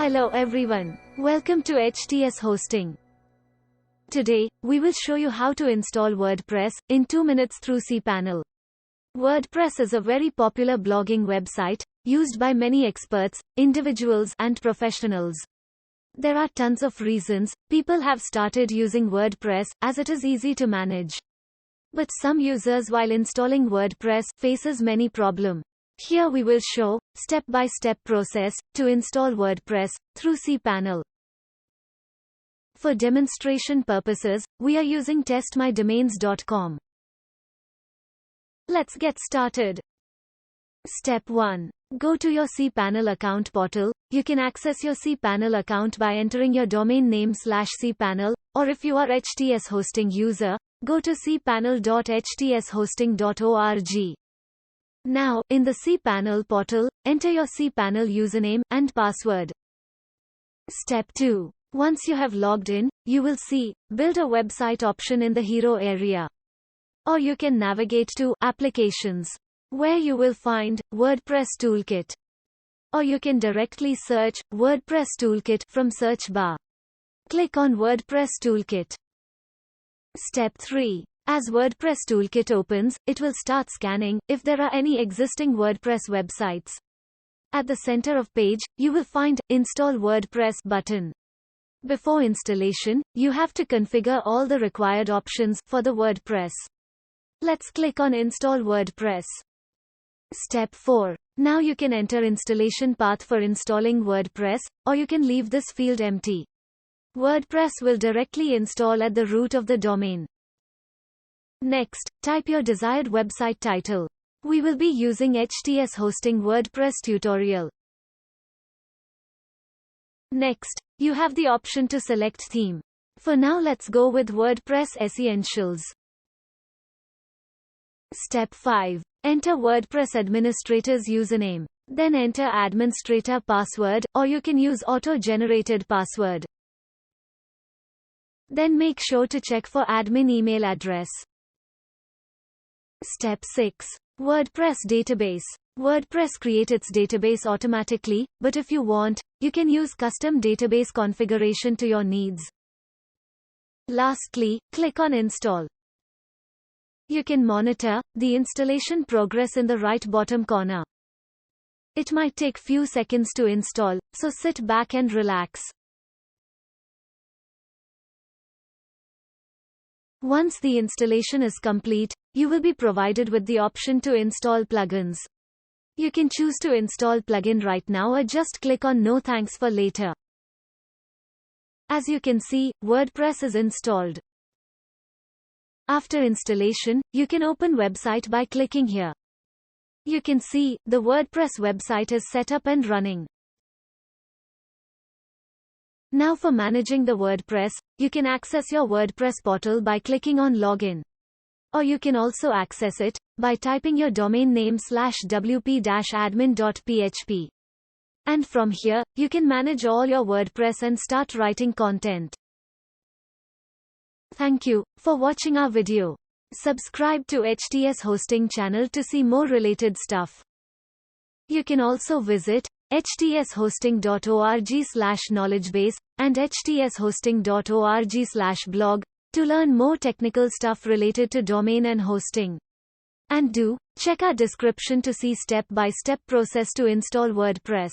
Hello everyone. Welcome to HTS Hosting. Today, we will show you how to install WordPress in 2 minutes through Cpanel. WordPress is a very popular blogging website, used by many experts, individuals, and professionals. There are tons of reasons people have started using WordPress, as it is easy to manage. But some users while installing WordPress faces many problems. Here we will show step-by-step process to install WordPress through Cpanel. For demonstration purposes, we are using testmydomains.com. Let's get started. Step 1. Go to your Cpanel account portal. You can access your Cpanel account by entering your domain name /cpanel, or if you are HTS Hosting user, go to cpanel.htshosting.org. Now, in the Cpanel portal, enter your Cpanel username and password. Step 2. Once you have logged in, you will see Build a Website option in the Hero area. Or you can navigate to Applications, where you will find WordPress Toolkit. Or you can directly search WordPress Toolkit from search bar. Click on WordPress Toolkit. Step 3. As WordPress Toolkit opens, it will start scanning if there are any existing WordPress websites. At the center of page, you will find Install WordPress button. Before installation, you have to configure all the required options for the WordPress. Let's click on Install WordPress. Step 4. Now you can enter installation path for installing WordPress, or you can leave this field empty. WordPress will directly install at the root of the domain. Next, type your desired website title. We will be using HTS Hosting WordPress tutorial. Next, you have the option to select theme. For now, let's go with WordPress Essentials. Step 5. Enter WordPress administrator's username. Then enter administrator password, or you can use auto-generated password. Then make sure to check for admin email address. Step 6. WordPress database. WordPress creates its database automatically, but if you want, you can use custom database configuration to your needs. Lastly, click on Install. You can monitor the installation progress in the right bottom corner. It might take few seconds to install, so sit back and relax. Once the installation is complete, you will be provided with the option to install plugins. You can choose to install plugin right now or just click on No Thanks for later. As you can see, WordPress is installed. After installation, you can open website by clicking here. You can see the WordPress website is set up and running. Now for managing the WordPress, you can access your WordPress portal by clicking on Login. Or you can also access it by typing your domain name /wp-admin.php. And from here, you can manage all your WordPress and start writing content. Thank you for watching our video. Subscribe to HTS Hosting channel to see more related stuff. You can also visit htshosting.org/knowledgebase and htshosting.org/blog to learn more technical stuff related to domain and hosting. And do check our description to see step-by-step process to install WordPress.